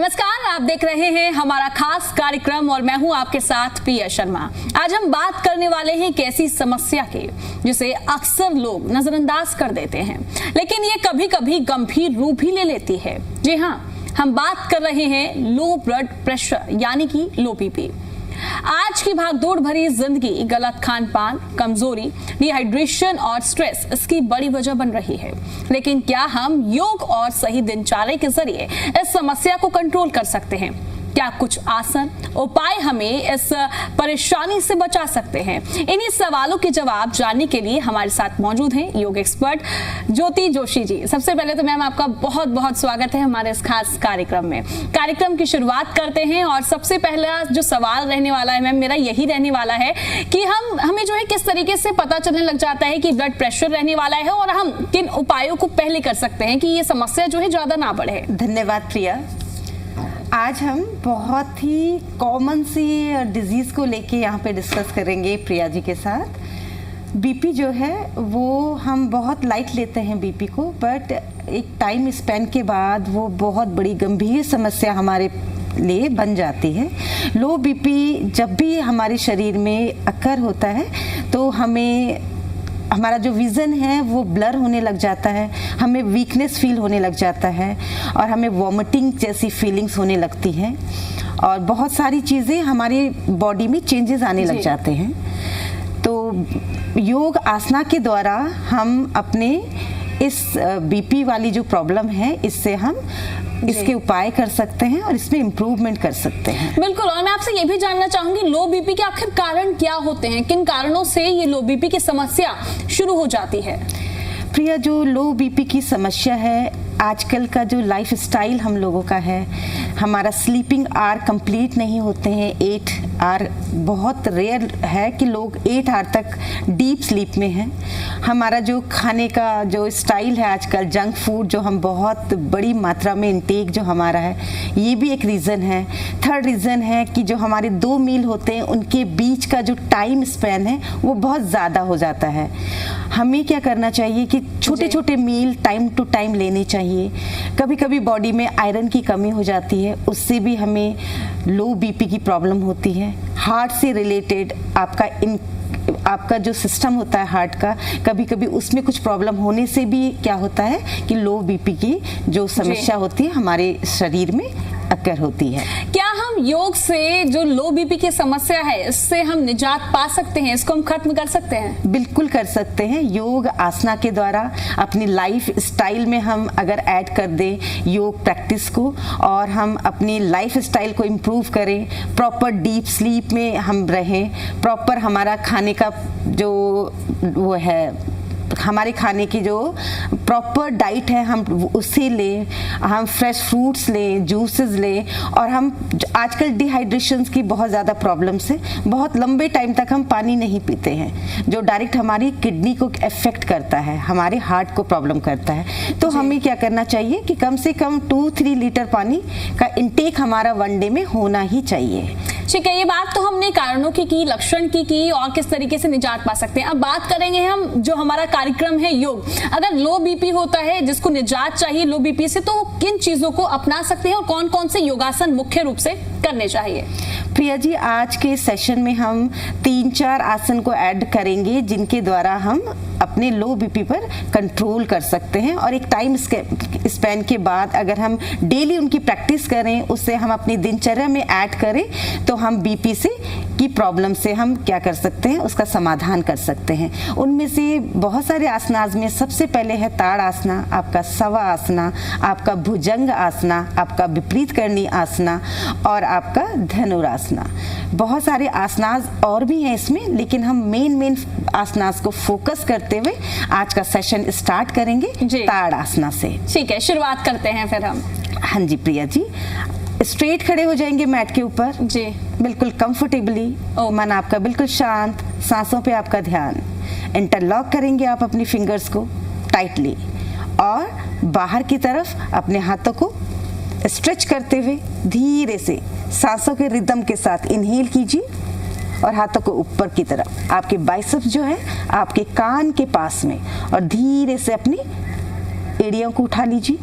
नमस्कार, आप देख रहे हैं हमारा खास कार्यक्रम और मैं हूं आपके साथ प्रिया शर्मा। आज हम बात करने वाले हैं एक ऐसी समस्या की जिसे अक्सर लोग नजरअंदाज कर देते हैं, लेकिन ये कभी कभी गंभीर रूप भी ले लेती है। जी हाँ, हम बात कर रहे हैं लो ब्लड प्रेशर यानी कि लो बीपी। आज की भागदौड़ भरी जिंदगी, गलत खान पान, कमजोरी, डिहाइड्रेशन और स्ट्रेस इसकी बड़ी वजह बन रही है। लेकिन क्या हम योग और सही दिनचर्या के जरिए इस समस्या को कंट्रोल कर सकते हैं? क्या कुछ आसन उपाय हमें इस परेशानी से बचा सकते हैं? इन्हीं सवालों के जवाब जानने के लिए हमारे साथ मौजूद हैं योग एक्सपर्ट ज्योति जोशी जी। सबसे पहले तो मैम आपका बहुत बहुत स्वागत है हमारे इस खास कार्यक्रम में। कार्यक्रम की शुरुआत करते हैं और सबसे पहला जो सवाल रहने वाला है मैम, मेरा यही रहने वाला है कि हमें जो है किस तरीके से पता चलने लग जाता है कि ब्लड प्रेशर रहने वाला है और हम किन उपायों को पहले कर सकते हैं कि ये समस्या जो है ज्यादा ना बढ़े? धन्यवाद प्रिया। आज हम बहुत ही कॉमन सी डिजीज़ को लेके यहाँ पे डिस्कस करेंगे प्रिया जी के साथ। बीपी जो है वो हम बहुत लाइट लेते हैं बीपी को, बट एक टाइम स्पेन के बाद वो बहुत बड़ी गंभीर समस्या हमारे लिए बन जाती है। लो बीपी जब भी हमारे शरीर में अकर होता है तो हमारा जो विज़न है वो ब्लर होने लग जाता है, हमें वीकनेस फील होने लग जाता है और हमें वॉमिटिंग जैसी फीलिंग्स होने लगती हैं और बहुत सारी चीज़ें हमारी बॉडी में चेंजेस आने लग जाते हैं। तो योग आसना के द्वारा हम अपने इस बीपी वाली जो प्रॉब्लम है इससे हम इसके उपाय कर सकते हैं और इसमें इम्प्रूवमेंट कर सकते हैं। बिल्कुल। और मैं आपसे ये भी जानना चाहूंगी लो बीपी के आखिर कारण क्या होते हैं? किन कारणों से ये लो बीपी की समस्या शुरू हो जाती है? प्रिया, जो लो बीपी की समस्या है, आजकल का जो लाइफ स्टाइल हम लोगों का है, हमारा स्लीपिंग आवर कंप्लीट नहीं होते हैं। 8 आवर बहुत रेयर है कि लोग 8 आवर तक डीप स्लीप में हैं। हमारा जो खाने का जो स्टाइल है आजकल, जंक फूड जो हम बहुत बड़ी मात्रा में इंटेक जो हमारा है, ये भी एक रीज़न है। थर्ड रीज़न है कि जो हमारे 2 मील होते हैं उनके बीच का जो टाइम स्पेन है वो बहुत ज़्यादा हो जाता है। हमें क्या करना चाहिए कि छोटे छोटे मील टाइम टू टाइम लेने चाहिए। कभी कभी बॉडी में आयरन की कमी हो जाती है, उससे भी हमें लो बीपी की प्रॉब्लम होती है। हार्ट से रिलेटेड आपका जो सिस्टम होता है हार्ट का, कभी कभी उसमें कुछ प्रॉब्लम होने से भी क्या होता है कि लो बीपी की जो समस्या होती है हमारे शरीर में अक्कर होती है। क्या हम योग से जो लो बीपी की समस्या है इससे हम निजात पा सकते हैं? इसको हम खत्म कर सकते हैं? बिल्कुल कर सकते हैं। योग आसना के द्वारा अपनी लाइफ स्टाइल में हम अगर ऐड कर दें योग प्रैक्टिस को और हम अपनी लाइफ स्टाइल को इम्प्रूव करें, प्रॉपर डीप स्लीप में हम रहें, प्रॉपर हमारा खाने का जो वो है, हमारे खाने की जो प्रॉपर डाइट है हम उसे लें, हम फ्रेश फ्रूट्स लें, जूसेस लें और हम आजकल डिहाइड्रेशन की बहुत ज़्यादा प्रॉब्लम्स है। बहुत लंबे टाइम तक हम पानी नहीं पीते हैं जो डायरेक्ट हमारी किडनी को इफेक्ट करता है, हमारे हार्ट को प्रॉब्लम करता है। तो हमें क्या करना चाहिए कि कम से कम 2-3 लीटर पानी का इंटेक हमारा वन डे में होना ही चाहिए। ठीक है, ये बात तो हमने कारणों की लक्षण की और किस तरीके से निजात पा सकते हैं। अब बात करेंगे हम जो हमारा कार्यक्रम है योग। अगर लो बीपी होता है, जिसको निजात चाहिए लो बीपी से, तो किन चीजों को अपना सकते हैं और कौन कौन से योगासन मुख्य रूप से करने चाहिए? प्रिया जी, आज के सेशन में हम 3-4 आसन को ऐड करेंगे जिनके द्वारा हम अपने लो बीपी पर कंट्रोल कर सकते हैं और एक टाइम स्पेन के बाद अगर हम डेली उनकी प्रैक्टिस करें, उससे हम अपनी दिनचर्या में ऐड करें तो हम बीपी की प्रॉब्लम से हम क्या कर सकते हैं, उसका समाधान कर सकते हैं। उनमें से बहुत सारे आसनाज में सबसे पहले है ताड़ आसना, आपका सवा आसना, आपका भुजंग आसना, आपका विपरीत करणी आसना और आपका धनुरासना। बहुत सारे आसनाज और भी हैं इसमें, लेकिन हम मेन आसनाज को फोकस करते हुए आज का सेशन स्टार्ट करेंगे ताड़ आसना से। ठीक है, शुरुआत करते हैं फिर हम। हाँ जी प्रिया जी, स्ट्रेट खड़े हो जाएंगे मैट के ऊपर जी, बिल्कुल कंफर्टेबली। मन आपका बिल्कुल शांत, सांसों पे आपका ध्यान। इंटरलॉक करेंगे आप अपनी फिंगर्स को टाइटली और बाहर की तरफ अपने हाथों को स्ट्रेच करते हुए धीरे से सांसों के रिदम के साथ इनहेल कीजिए और हाथों को ऊपर की तरफ, आपके बाइसेप्स जो है आपके कान के पास में, और धीरे से अपनी एड़ियों को उठा लीजिए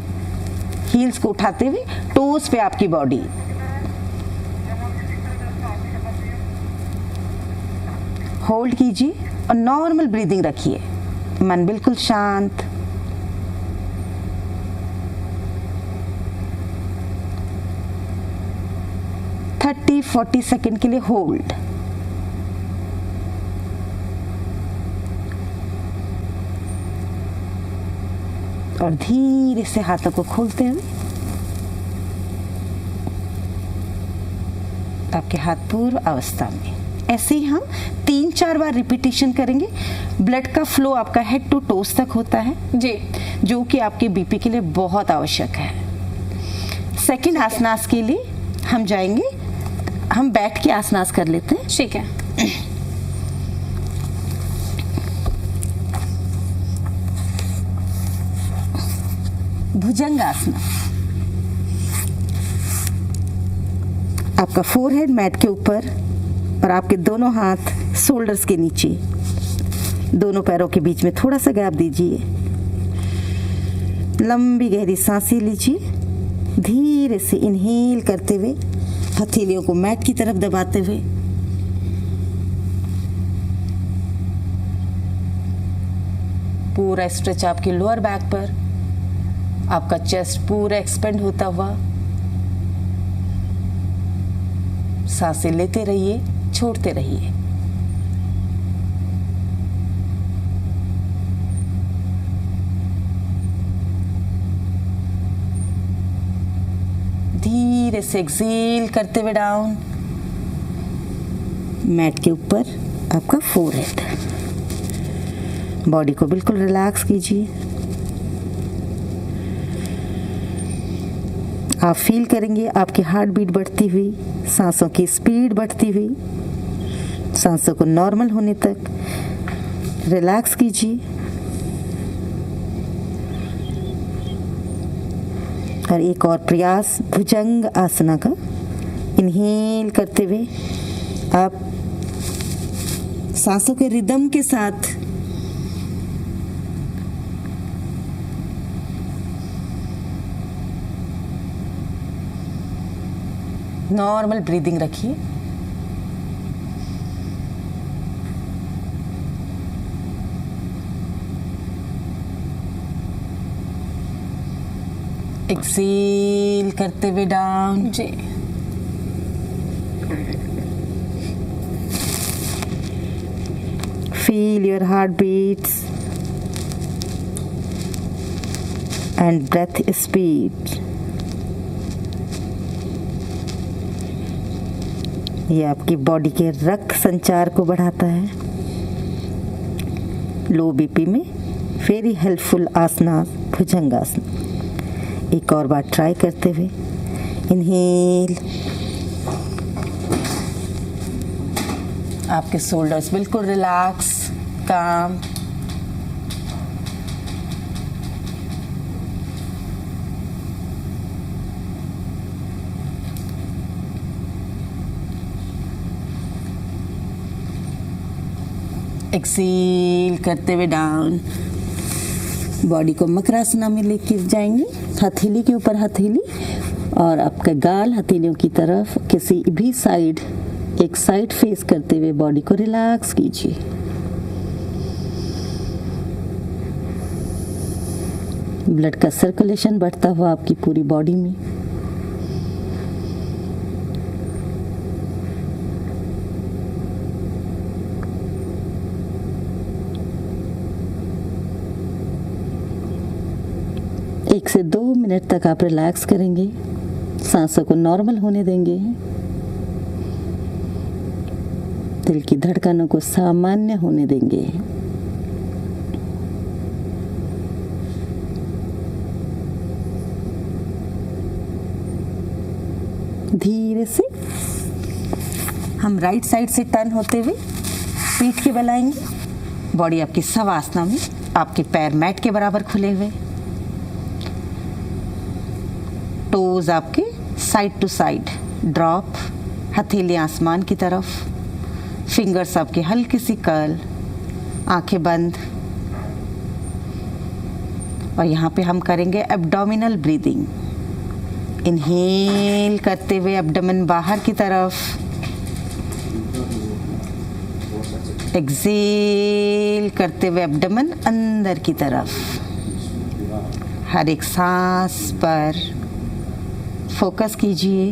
हील्स को उठाते हुए टोज पे आपकी बॉडी, होल्ड कीजिए और नॉर्मल ब्रीदिंग रखिए। मन बिल्कुल शांत। थर्टी 40 सेकेंड के लिए होल्ड। और धीरे से हाथों को खोलते हुए आपके हाथ पूर्व अवस्था में। ऐसे ही हम 3-4 बार रिपीटेशन करेंगे। ब्लड का फ्लो आपका हेड टू टोस तक होता है जी, जो कि आपके बीपी के लिए बहुत आवश्यक है। सेकंड आसनास के लिए हम जाएंगे, हम बैठ के आसनास कर लेते हैं। ठीक है। भुजंगासना। आपका फोरहेड मैट के ऊपर और आपके दोनों हाथ शोल्डर्स के नीचे, दोनों पैरों के बीच में थोड़ा सा गैप दीजिए। लंबी गहरी सांसें लीजिए। धीरे से इनहेल करते हुए हथेलियों को मैट की तरफ दबाते हुए पूरा स्ट्रेच आपके लोअर बैक पर, आपका चेस्ट पूरा एक्सपेंड होता हुआ। सांसें लेते रहिए, छोड़ते रहिए। धीरे से एक्सेल करते हुए डाउन। मैट के ऊपर आपका फोरहेड। बॉडी को बिल्कुल रिलैक्स कीजिए। आप फील करेंगे आपकी हार्ट बीट बढ़ती हुई, सांसों की स्पीड बढ़ती हुई। सांसों को नॉर्मल होने तक रिलैक्स कीजिए। और एक और प्रयास भुजंग आसना का। इनहेल करते हुए आप सांसों के रिदम के साथ नॉर्मल ब्रीदिंग रखिए। एक्सेल करते हुए डाउन। जी, feel your heart beats and breath speed. ये आपकी बॉडी के रक्त संचार को बढ़ाता है। लो बीपी में वेरी हेल्पफुल आसना भुजंगासन। एक और बार ट्राई करते हुए इनहेल। आपके शोल्डर्स बिल्कुल रिलैक्स, काम। एक्सेल करते हुए डाउन। बॉडी को मकरासना में लेके जाएंगे। हथेली के ऊपर हथेली और आपका गाल हथेलियों की तरफ किसी भी साइड, एक साइड फेस करते हुए बॉडी को रिलैक्स कीजिए। ब्लड का सर्कुलेशन बढ़ता हुआ आपकी पूरी बॉडी में। एक से 2 मिनट तक आप रिलैक्स करेंगे। सांसों को नॉर्मल होने देंगे। दिल की धड़कनों को सामान्य होने देंगे। धीरे से हम राइट साइड से टर्न होते हुए पीठ के बल आएंगे। बॉडी आपकी शवासना में, आपके पैर मैट के बराबर खुले हुए। टोज आपके साइड टू साइड ड्रॉप, हथेली आसमान की तरफ, फिंगर्स आपके हल्की सी कर्ल, आंखें बंद। और यहाँ पे हम करेंगे एब्डोमिनल ब्रीदिंग। इनहेल करते हुए एब्डोमेन बाहर की तरफ, एक्सेल करते हुए एब्डोमेन अंदर की तरफ। हर एक सांस पर फोकस कीजिए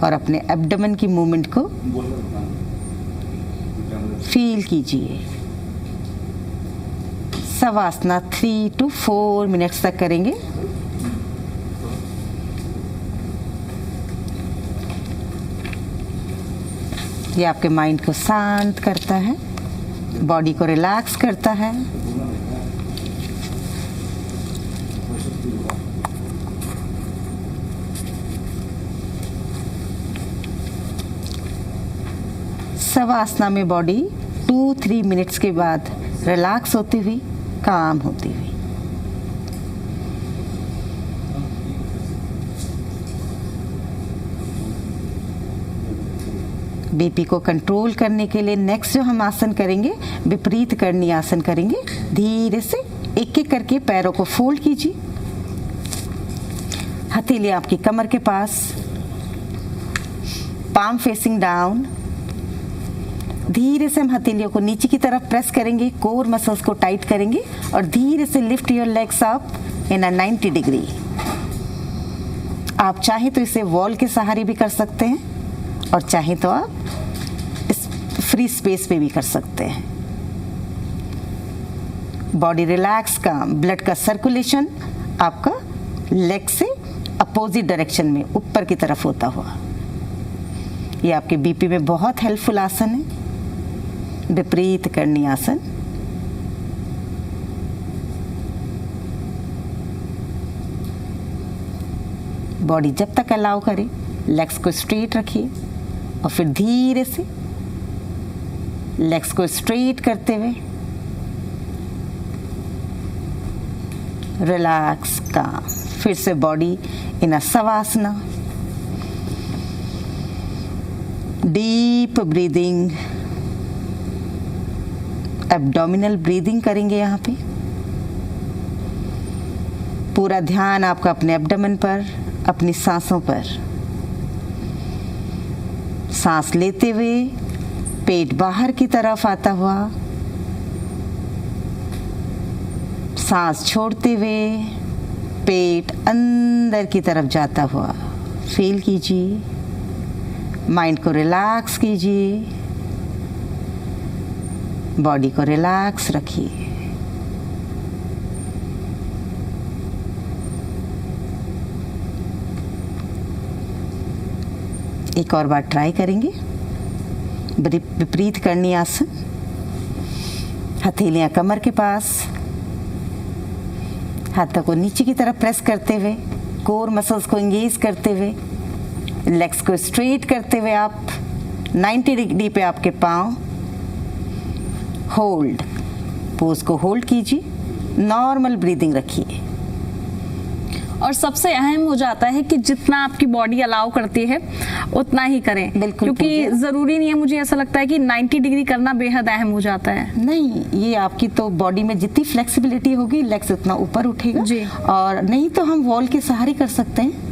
और अपने एब्डोमेन की मूवमेंट को फील कीजिए। शवासना 3 to 4 मिनट्स तक करेंगे। ये आपके माइंड को शांत करता है, बॉडी को रिलैक्स करता है। शवासना में बॉडी 2-3 मिनट्स के बाद रिलैक्स होती हुई, काम होती हुई। बीपी को कंट्रोल करने के लिए नेक्स्ट जो हम आसन करेंगे, विपरीत करनी आसन करेंगे। धीरे से एक एक करके पैरों को फोल्ड कीजिए। हथेली आपकी कमर के पास, पाम फेसिंग डाउन। धीरे से हम हथेलियों को नीचे की तरफ प्रेस करेंगे, कोर मसल्स को टाइट करेंगे और धीरे से lift your legs up in a 90 degree. आप चाहे तो इसे वॉल के सहारे भी कर सकते हैं और चाहे तो आप इस फ्री स्पेस पे भी कर सकते हैं। बॉडी रिलैक्स का, ब्लड का सर्कुलेशन आपका लेग से अपोजिट डायरेक्शन में ऊपर की तरफ होता हुआ। ये आपके बीपी में बहुत हेल्पफुल आसन है, विपरीत करनी आसन। बॉडी जब तक अलाउ करे, लेग्स को स्ट्रेट रखिए और फिर धीरे से लेग्स को स्ट्रेट करते हुए रिलैक्स का, फिर से body in a शवासना। Deep breathing, abdominal breathing करेंगे। यहाँ पे पूरा ध्यान आपका अपने एब्डोमेन पर, अपनी सांसों पर। सांस लेते हुए पेट बाहर की तरफ आता हुआ, सांस छोड़ते हुए पेट अंदर की तरफ जाता हुआ फील कीजिए। माइंड को रिलैक्स कीजिए, बॉडी को रिलैक्स रखिए। एक और बार ट्राई करेंगे, विपरीत करनी आसन। हथेलियां कमर के पास, हाथों को नीचे की तरफ प्रेस करते हुए, कोर मसल्स को एंगेज करते हुए, लेग्स को स्ट्रेट करते हुए आप 90 डिग्री पे आपके पांव होल्ड, पोज को होल्ड कीजिए, नॉर्मल ब्रीदिंग रखिए। और सबसे अहम हो जाता है कि जितना आपकी बॉडी अलाउ करती है उतना ही करें। बिल्कुल, क्योंकि जरूरी नहीं है, मुझे ऐसा लगता है कि 90 डिग्री करना बेहद अहम हो जाता है। नहीं, ये आपकी तो बॉडी में जितनी फ्लेक्सिबिलिटी होगी, लेग्स उतना ऊपर उठेगा जी। और नहीं तो हम वॉल के सहारे कर सकते हैं,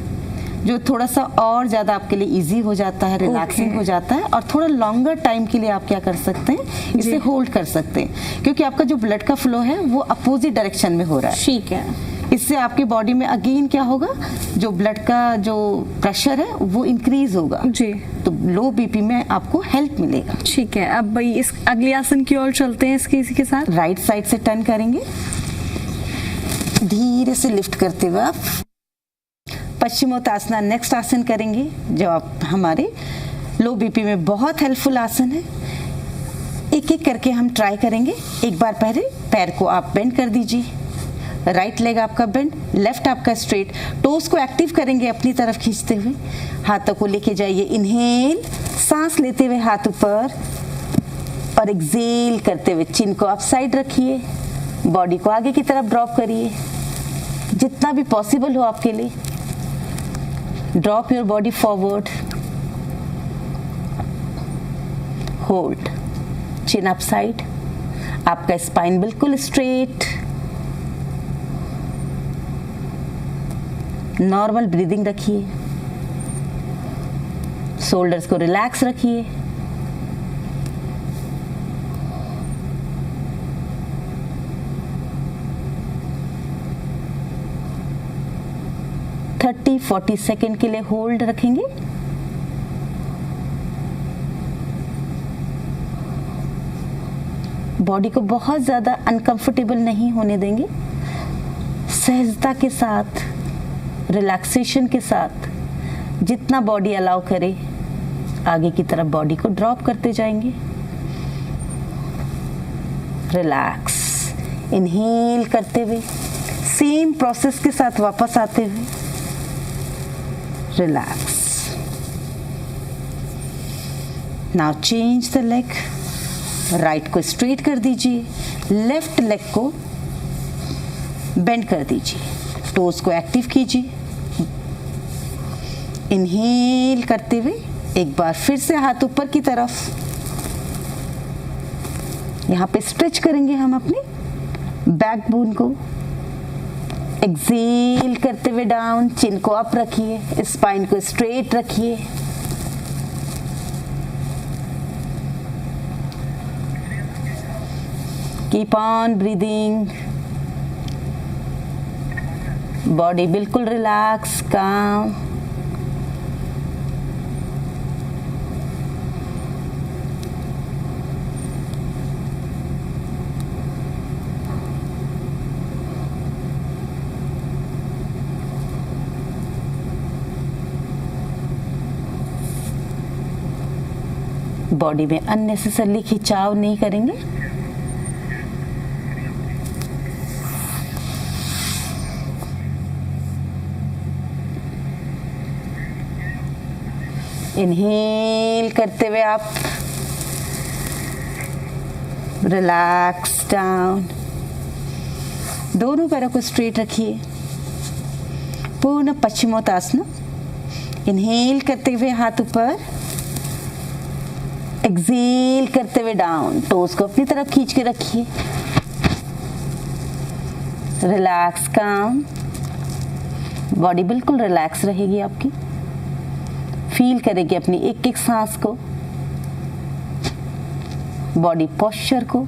जो थोड़ा सा और ज्यादा आपके लिए इजी हो जाता है, रिलैक्सिंग हो जाता है। और थोड़ा लॉन्गर टाइम के लिए आप क्या कर सकते हैं, इसे होल्ड कर सकते हैं, क्योंकि आपका जो ब्लड का फ्लो है वो अपोजिट डायरेक्शन में हो रहा है। ठीक है। इससे आपकी बॉडी में अगेन क्या होगा, जो ब्लड का जो प्रेशर है वो इंक्रीज होगा जी, तो लो बीपी में आपको हेल्प मिलेगा। ठीक है। अब भाई इस अगले आसन की ओर चलते हैं। इसी के साथ राइट साइड से टर्न करेंगे, धीरे से लिफ्ट करते हुए आप पश्चिमोत्ताना नेक्स्ट आसन करेंगे, जो आप हमारे लो बीपी में बहुत हेल्पफुल आसन है। एक एक करके हम ट्राई करेंगे। एक बार पहले पैर को आप बेंड कर दीजिए, राइट लेग आपका बेंड, लेफ्ट आपका स्ट्रेट। टोस को एक्टिव करेंगे अपनी तरफ खींचते हुए, हाथों को लेके जाइए। इनहेल, सांस लेते हुए हाथ ऊपर और एक्सेल करते हुए चिन को अप साइड रखिए, बॉडी को आगे की तरफ ड्रॉप करिए जितना भी पॉसिबल हो आपके लिए। Drop your body forward, hold, chin up side, आपका स्पाइन बिल्कुल स्ट्रेट। नॉर्मल ब्रीदिंग रखिए, शोल्डर्स को रिलैक्स रखिए। थर्टी 40 सेकेंड के लिए होल्ड रखेंगे। बॉडी को बहुत ज्यादा अनकंफर्टेबल नहीं होने देंगे। सहजता के साथ, रिलैक्सेशन के साथ जितना बॉडी अलाउ करे आगे की तरफ बॉडी को ड्रॉप करते जाएंगे। रिलैक्स, इनहेल करते हुए सेम प्रोसेस के साथ वापस आते हुए relax. Now change the leg, right को स्ट्रेट कर दीजिए, लेफ्ट लेग को बेंड कर दीजिए, टोज को एक्टिव कीजिए। इनहेल करते हुए एक बार फिर से हाथ ऊपर की तरफ, यहाँ पे स्ट्रेच करेंगे हम अपने बैकबोन को। एक्सेल करते हुए डाउन, चिन को अप रखिए, स्पाइन को स्ट्रेट रखिए। कीप ऑन ब्रीदिंग, बॉडी बिल्कुल रिलैक्स, काम। बॉडी में अननेसेसरली खिंचाव नहीं करेंगे। इनहेल करते हुए आप रिलैक्स डाउन, दोनों पैरों को स्ट्रेट रखिए, पूर्ण पश्चिमोत्तासन। इनहेल करते हुए हाथ ऊपर, एक्सेल करते हुए डाउन, टोज को अपनी तरफ खींच के रखिए। रिलैक्स, काम, बॉडी बिल्कुल रिलैक्स रहेगी आपकी। फील करेगी अपनी एक एक सांस को, बॉडी पोस्चर को।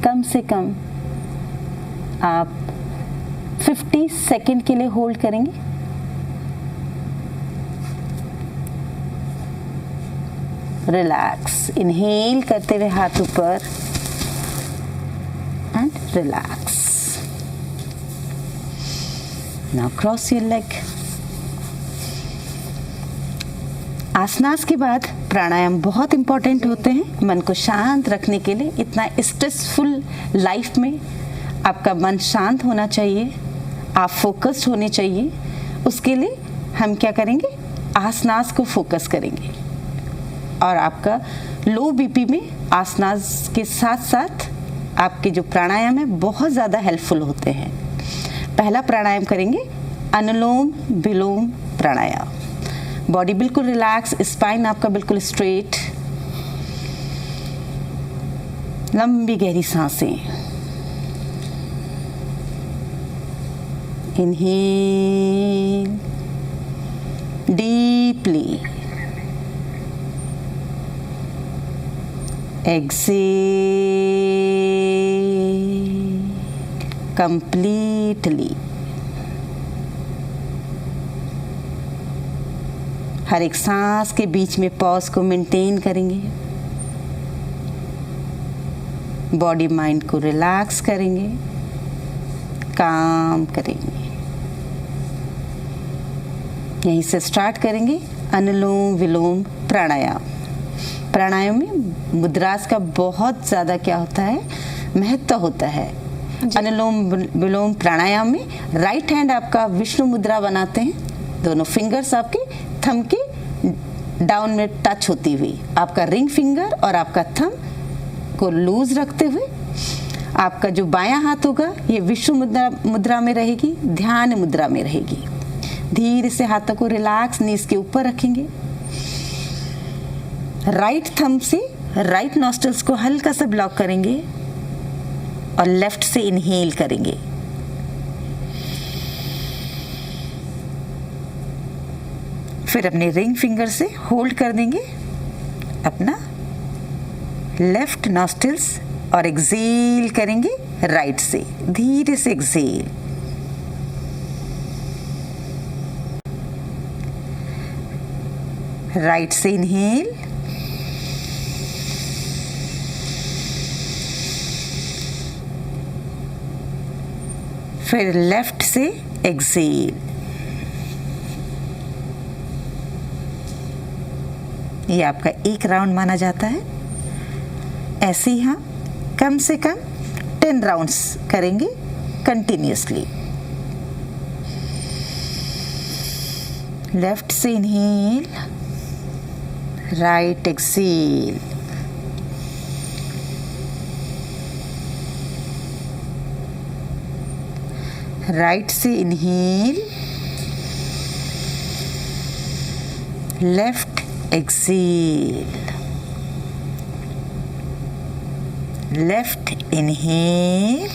कम से कम आप 50 सेकेंड के लिए होल्ड करेंगे। रिलैक्स, इनहेल करते हुए हाथ ऊपर and relax. Now cross your leg. आसनास के बाद प्राणायाम बहुत इंपॉर्टेंट होते हैं मन को शांत रखने के लिए। इतना स्ट्रेसफुल लाइफ में आपका मन शांत होना चाहिए, आप फोकस्ड होने चाहिए। उसके लिए हम क्या करेंगे, आसनास को फोकस करेंगे। और आपका लो बीपी में आसनास के साथ साथ आपके जो प्राणायाम है बहुत ज़्यादा हेल्पफुल होते हैं। पहला प्राणायाम करेंगे अनुलोम विलोम प्राणायाम। बॉडी बिल्कुल रिलैक्स, स्पाइन आपका बिल्कुल स्ट्रेट, लंबी गहरी सांसें। Inhale deeply, exhale completely। हर एक सांस के बीच में पॉज को मेंटेन करेंगे, बॉडी माइंड को रिलैक्स करेंगे, काम करेंगे। यहीं से स्टार्ट करेंगे अनुलोम विलोम प्राणायाम। प्राणायाम में मुद्रास का बहुत ज़्यादा क्या होता है, महत्व होता है। अनुलोम विलोम प्राणायाम में राइट हैंड आपका विष्णु मुद्रा बनाते हैं, दोनों फिंगर्स आपके थंब के डाउन में टच होती हुई, आपका रिंग फिंगर और आपका थंब को लूज रखते हुए आपका जो बायां हाथ होगा ये विष्णु मुद्रा में रहेगी, ध्यान मुद्रा में रहेगी। धीरे से हाथों को रिलैक्स नीज के ऊपर रखेंगे, राइट थंब से राइट नॉस्ट्रल्स को हल्का सा ब्लॉक करेंगे और लेफ्ट से इनहेल करेंगे। फिर अपने रिंग फिंगर से होल्ड कर देंगे अपना लेफ्ट नॉस्ट्रल्स और एक्सेल करेंगे राइट से, धीरे से एक्सेल। राइट से इनहेल, फिर लेफ्ट से एक्सेल। ये आपका एक राउंड माना जाता है। ऐसे ही हम कम से कम 10 राउंड्स करेंगे कंटिन्यूसली। लेफ्ट से इनहेल, राइट एक्सेल, राइट से inhale, left exhale, left inhale,